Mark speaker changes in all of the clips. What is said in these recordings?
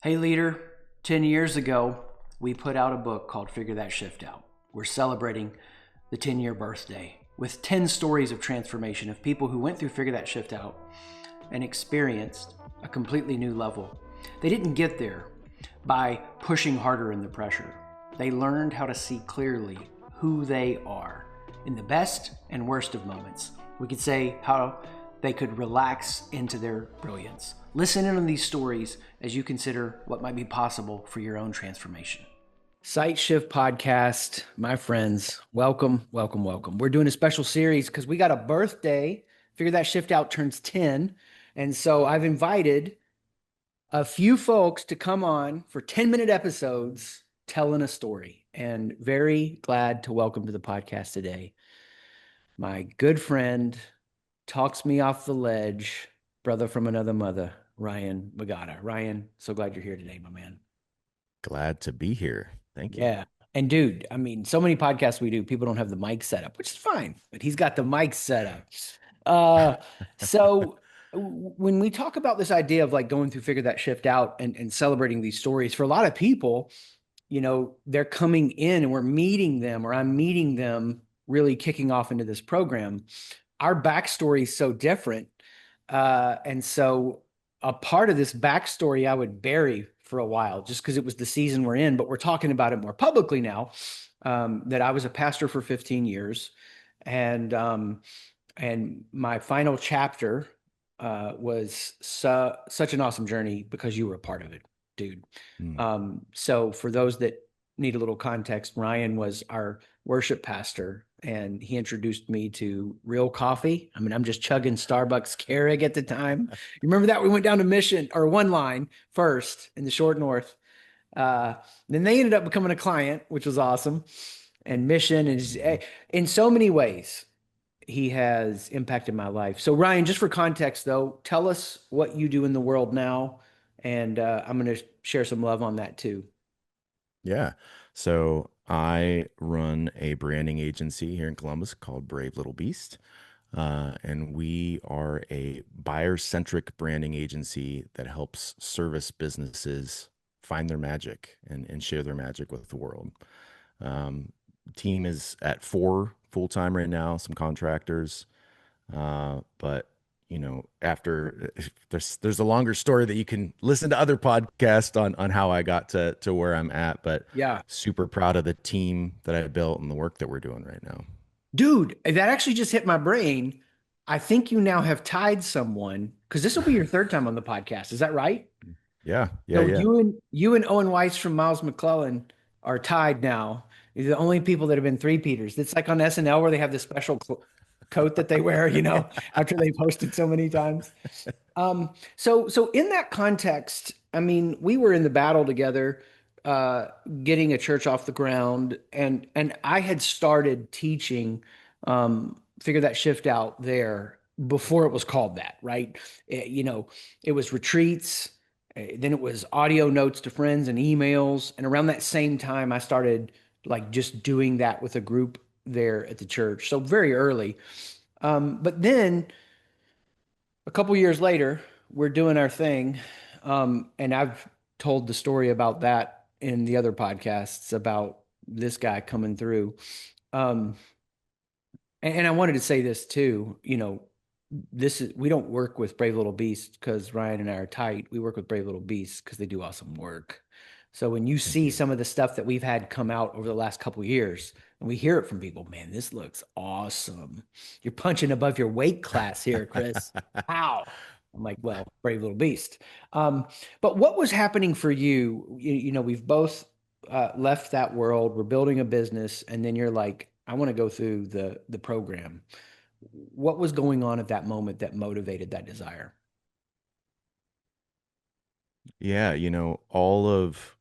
Speaker 1: Hey, leader, 10 years ago, we put out a book called Figure That Shift Out. We're celebrating the 10-year birthday with 10 stories of transformation of people who went through Figure That Shift Out and experienced a completely new level. They didn't get there by pushing harder in the pressure. They learned how to see clearly who they are in the best and worst of moments. We could say how they could relax into their brilliance. Listen in on these stories as you consider what might be possible for your own transformation. Sight Shift Podcast, my friends, welcome, welcome, welcome. We're doing a special series because we got a birthday. Figure That Shift Out turns 10. And so I've invited a few folks to come on for 10-minute episodes telling a story. And very glad to welcome to the podcast today my good friend, talks me off the ledge, brother from another mother, Ryan Magada. Ryan, so glad you're here today, my man.
Speaker 2: Glad to be here. Thank you.
Speaker 1: Yeah. And dude, I mean, so many podcasts we do, people don't have the mic set up, which is fine, but he's got the mic set up. Uh, so when we talk about this idea of like going through Figure That Shift Out and celebrating these stories, for a lot of people, they're coming in and we're meeting them, or I'm meeting them really kicking off into this program. Our backstory is so different. And so a part of this backstory I would bury for a while just because it was the season we're in, but we're talking about it more publicly now. That I was a pastor for 15 years, and my final chapter was such an awesome journey because you were a part of it, dude.
Speaker 2: Mm.
Speaker 1: So for those that need a little context, Ryan was our worship pastor, and he introduced me to real coffee. I mean, I'm just chugging Starbucks Keurig at the time. You remember that? We went down to Mission, or One Line first in the short north. Then they ended up becoming a client, which was awesome. And Mission is in so many ways, he has impacted my life. So Ryan, just for context though, tell us what you do in the world now. And I'm going to share some love on that too.
Speaker 2: Yeah. So I run a branding agency here in Columbus called Brave Little Beast. And we are a buyer-centric branding agency that helps service businesses find their magic and share their magic with the world. Um, Team is at 4 full-time right now, some contractors. But after there's a longer story that you can listen to other podcasts on how I got to where I'm at, but
Speaker 1: Yeah.
Speaker 2: super proud of the team that I built and the work that we're doing right now.
Speaker 1: Dude, that actually just hit my brain. I think you now have tied someone because this will be your third time on the podcast. Is that right?
Speaker 2: Yeah, yeah,
Speaker 1: So
Speaker 2: yeah.
Speaker 1: you and Owen Weiss from Miles McClellan are tied now. You're the only people that have been three-peaters. It's like on SNL where they have the special coat that they wear, after they've hosted so many times. So in that context, I mean, we were in the battle together, uh, getting a church off the ground, and I had started teaching, figure that shift out there before it was called that, right? It was retreats, then it was audio notes to friends and emails, and around that same time, I started like just doing that with a group there at the church. So very early. But then a couple years later, we're doing our thing. And I've told the story about that in the other podcasts about this guy coming through. Um, and I wanted to say this too, this is we don't work with Brave Little Beasts because Ryan and I are tight. We work with Brave Little Beasts because they do awesome work. So when you
Speaker 2: Thank
Speaker 1: see
Speaker 2: you.
Speaker 1: some of the stuff that we've had come out over the last couple of years, and we hear it from people, man, this looks awesome. You're punching above your weight class here, Chris. How? I'm like, well, Brave Little Beast. Um, but what was happening for you? We've both left that world. We're building a business, and then you're like, I want to go through the program. What was going on at that moment that motivated that desire?
Speaker 2: Yeah, all of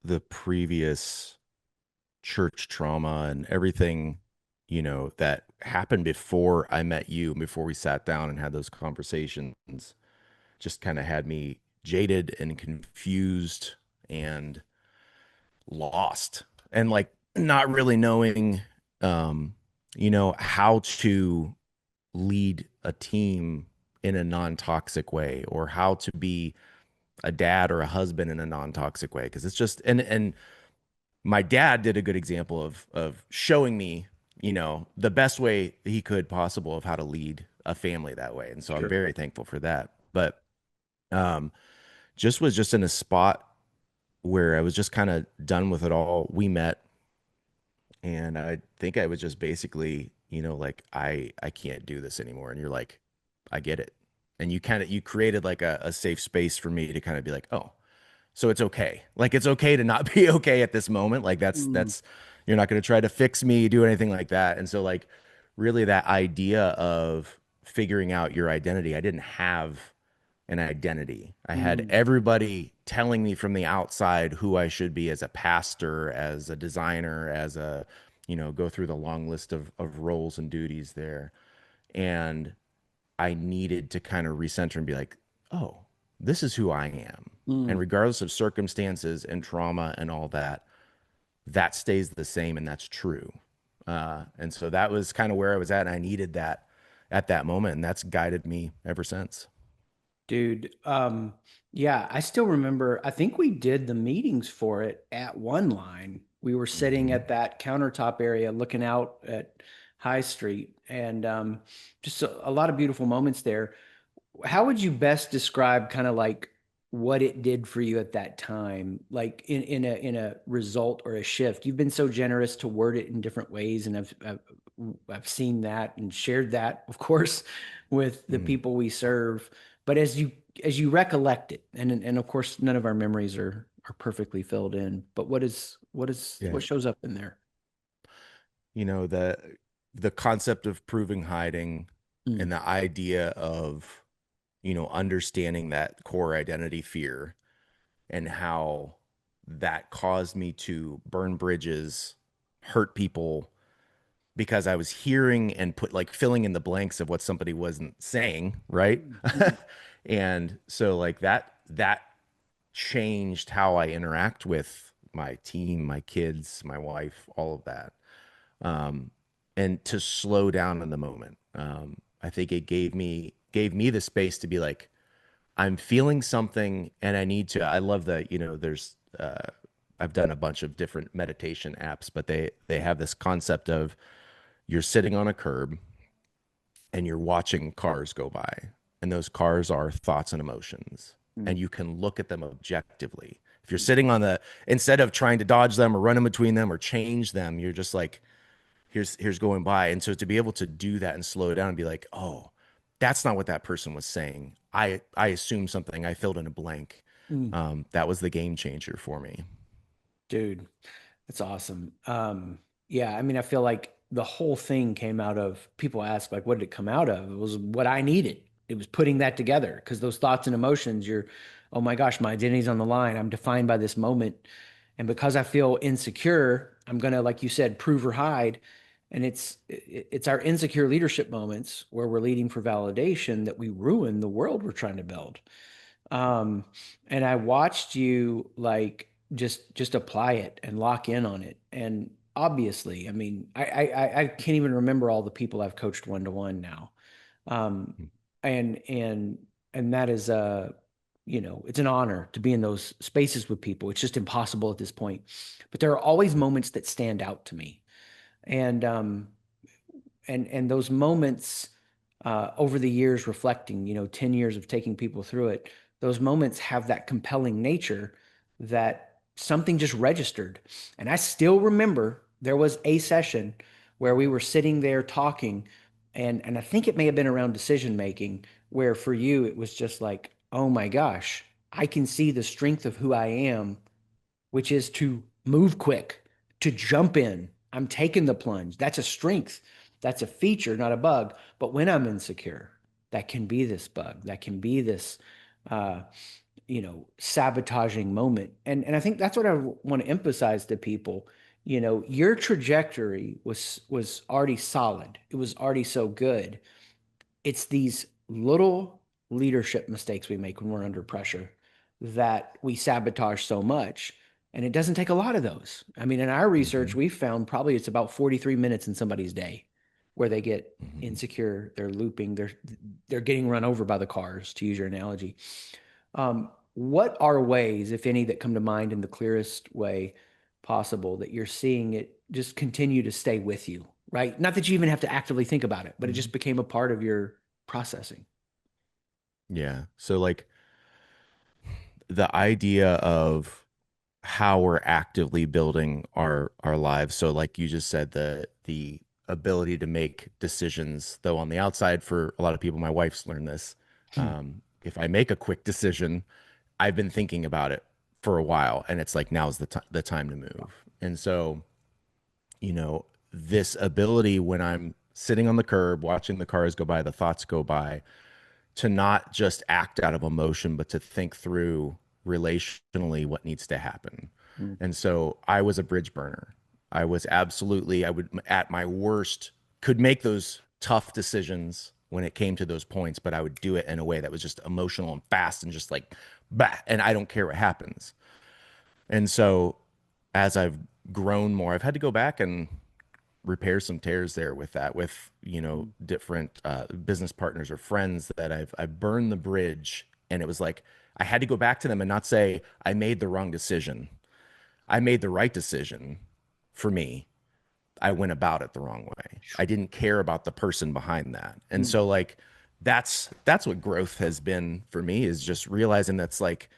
Speaker 2: the previous church trauma and everything, that happened before I met you, before we sat down and had those conversations, just kind of had me jaded and confused and lost and like not really knowing how to lead a team in a non-toxic way or how to be a dad or a husband in a non-toxic way. Because it's just, and my dad did a good example of showing me, the best way he could possible of how to lead a family that way. And so I'm
Speaker 1: Sure.
Speaker 2: very thankful for that. But um, just was just in a spot where I was just kind of done with it all. We met, and I think I was just basically, like I can't do this anymore. And you're like, I get it. And you created like a safe space for me to kind of be like, oh, so it's okay. Like it's okay to not be okay at this moment. Like
Speaker 1: Mm,
Speaker 2: you're not going to try to fix me, do anything like that. And so like really that idea of figuring out your identity, I didn't have an identity. I had
Speaker 1: mm,
Speaker 2: everybody telling me from the outside who I should be as a pastor, as a designer, as a, go through the long list of roles and duties there. And I needed to kind of recenter and be like, oh, this is who I am. And
Speaker 1: mm.
Speaker 2: regardless of circumstances and trauma and all that, that stays the same and that's true. And so that was kind of where I was at. And I needed that at that moment. And that's guided me ever since.
Speaker 1: Dude, yeah, I still remember, I think we did the meetings for it at One Line. We were sitting
Speaker 2: Hmm.
Speaker 1: at that countertop area looking out at High Street and just a lot of beautiful moments there. How would you best describe kind of like what it did for you at that time, like in a result or a shift? You've been so generous to word it in different ways, and I've seen that and shared that, of course, with the
Speaker 2: Hmm.
Speaker 1: people we serve. But as you recollect it, and of course, none of our memories are perfectly filled in. But
Speaker 2: Yeah.
Speaker 1: what shows up in there?
Speaker 2: You know, the concept of proving hiding
Speaker 1: Mm,
Speaker 2: and the idea of, understanding that core identity fear and how that caused me to burn bridges, hurt people because I was hearing and put like filling in the blanks of what somebody wasn't saying, right?
Speaker 1: mm, mm,
Speaker 2: And so like that changed how I interact with my team, my kids, my wife, all of that. Um, and to slow down in the moment. I think it gave me the space to be like, I'm feeling something and I need to. I love that, there's I've done a bunch of different meditation apps, but they have this concept of you're sitting on a curb and you're watching cars go by. And those cars are thoughts and emotions. And
Speaker 1: mm,
Speaker 2: you can look at them objectively. If you're sitting on instead of trying to dodge them or run in between them or change them, you're just like, here's going by. And so to be able to do that and slow down and be like, oh, that's not what that person was saying. I assumed something. I filled in a blank.
Speaker 1: mm.
Speaker 2: That was the game changer for me.
Speaker 1: Dude, that's awesome. Yeah, I mean, I feel like the whole thing came out of people ask, like, what did it come out of? It was what I needed. It was putting that together because those thoughts and emotions, oh my gosh, my identity's on the line. I'm defined by this moment. And because I feel insecure, I'm gonna, like you said, prove or hide. And it's our insecure leadership moments where we're leading for validation that we ruin the world we're trying to build. Um, and I watched you like just apply it and lock in on it. And obviously, I mean, I can't even remember all the people I've coached one to one now. Um, and and and that is it's an honor to be in those spaces with people. It's just impossible at this point. But there are always moments that stand out to me. And and those moments over the years reflecting 10 years of taking people through it, those moments have that compelling nature that something just registered. And I still remember there was a session where we were sitting there talking, and I think it may have been around decision making, where for you it was just like, oh my gosh, I can see the strength of who I am, which is to move quick, to jump in. I'm taking the plunge. That's a strength. That's a feature, not a bug. But when I'm insecure, that can be this bug. That can be this, uh, sabotaging moment. And I think that's what I want to emphasize to people. Your trajectory was already solid. It was already so good. It's these little leadership mistakes we make when we're under pressure that we sabotage so much. And it doesn't take a lot of those. I mean, in our research,
Speaker 2: Hmm.
Speaker 1: we found probably it's about 43 minutes in somebody's day where they get
Speaker 2: Hmm.
Speaker 1: insecure, they're looping, they're getting run over by the cars, to use your analogy. What are ways, if any, that come to mind in the clearest way possible that you're seeing it just continue to stay with you, right? Not that you even have to actively think about it, but it just
Speaker 2: Mhm.
Speaker 1: became a part of your processing.
Speaker 2: Yeah. So like the idea of how we're actively building our lives. So like you just said, the ability to make decisions, though on the outside for a lot of people, my wife's learned this.
Speaker 1: Hmm.
Speaker 2: If I make a quick decision, I've been thinking about it for a while, and it's like now's the time to move. And so, this ability when I'm sitting on the curb watching the cars go by, the thoughts go by, to not just act out of emotion, but to think through relationally what needs to happen.
Speaker 1: Hmm.
Speaker 2: And so I was a bridge burner. I would, at my worst, could make those tough decisions when it came to those points, but I would do it in a way that was just emotional and fast and just like, bah, and I don't care what happens. And so as I've grown more, I've had to go back and repair some tears there with that, with different business partners or friends that I've burned the bridge, and it was like I had to go back to them and not say I made the wrong decision. I made the right decision for me. I went about it the wrong way. I didn't care about the person behind that. And
Speaker 1: Hmm.
Speaker 2: so like that's what growth has been for me, is just realizing that's like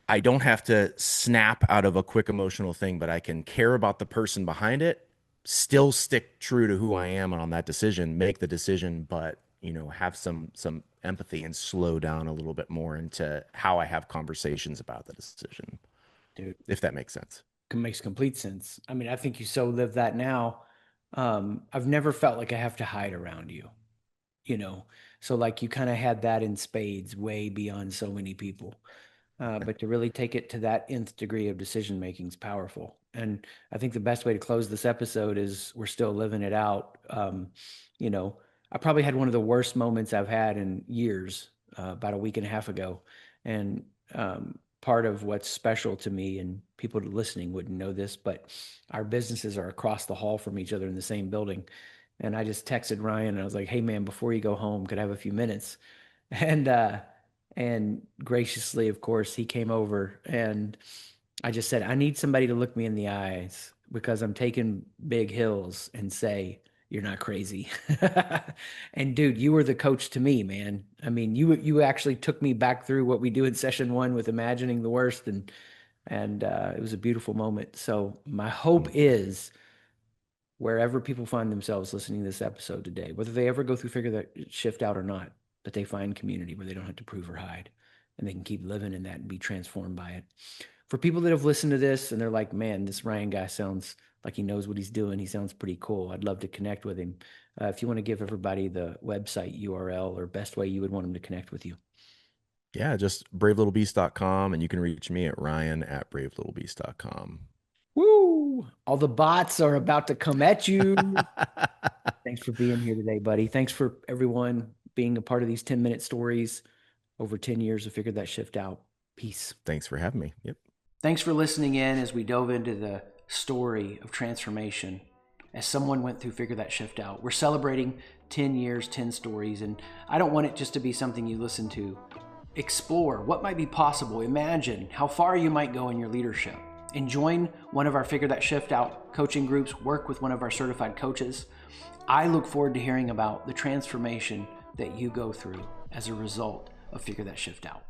Speaker 2: I don't have to snap out of a quick emotional thing, but I can care about the person behind it, still stick true to who I am on that decision, make the decision, but have some empathy and slow down a little bit more into how I have conversations about the decision,
Speaker 1: Dude,
Speaker 2: if that makes sense.
Speaker 1: makes complete sense. I mean, I think you so live that now. I've never felt like I have to hide around you, you know? So like you kind of had that in spades way beyond so many people. But to really take it to that nth degree of decision making is powerful. And I think the best way to close this episode is we're still living it out. You know, I probably had one of the worst moments I've had in years, about a week and a half ago. And part of what's special to me, and people listening wouldn't know this, but our businesses are across the hall from each other in the same building. And I just texted Ryan and I was like, hey man, before you go home, could I have a few minutes? And graciously, of course, he came over and I just said, I need somebody to look me in the eyes because I'm taking big hills and say, you're not crazy. And dude, you were the coach to me, man. I mean, you actually took me back through what we do in session one with imagining the worst, and it was a beautiful moment. So my hope is wherever people find themselves listening to this episode today, whether they ever go through figure that shift out or not, that they find community where they don't have to prove or hide and they can keep living in that and be transformed by it. For people that have listened to this and they're like, man, this Ryan guy sounds like he knows what he's doing. He sounds pretty cool. I'd love to connect with him. If you want to give everybody the website URL or best way you would want them to connect with you.
Speaker 2: Yeah, just bravelittlebeast.com, and you can reach me at ryan@bravelittlebeast.com.
Speaker 1: Woo! All the bots are about to come at you. Thanks for being here today, buddy. Thanks for everyone being a part of these 10-minute stories over 10 years to figure that shift out. Peace.
Speaker 2: Thanks for having me. Yep.
Speaker 1: Thanks for listening in as we dove into the story of transformation as someone went through Figure That Shift Out. We're celebrating 10 years, 10 stories, and I don't want it just to be something you listen to. Explore what might be possible. Imagine how far you might go in your leadership. And join one of our Figure That Shift Out coaching groups, work with one of our certified coaches. I look forward to hearing about the transformation that you go through as a result of Figure That Shift Out.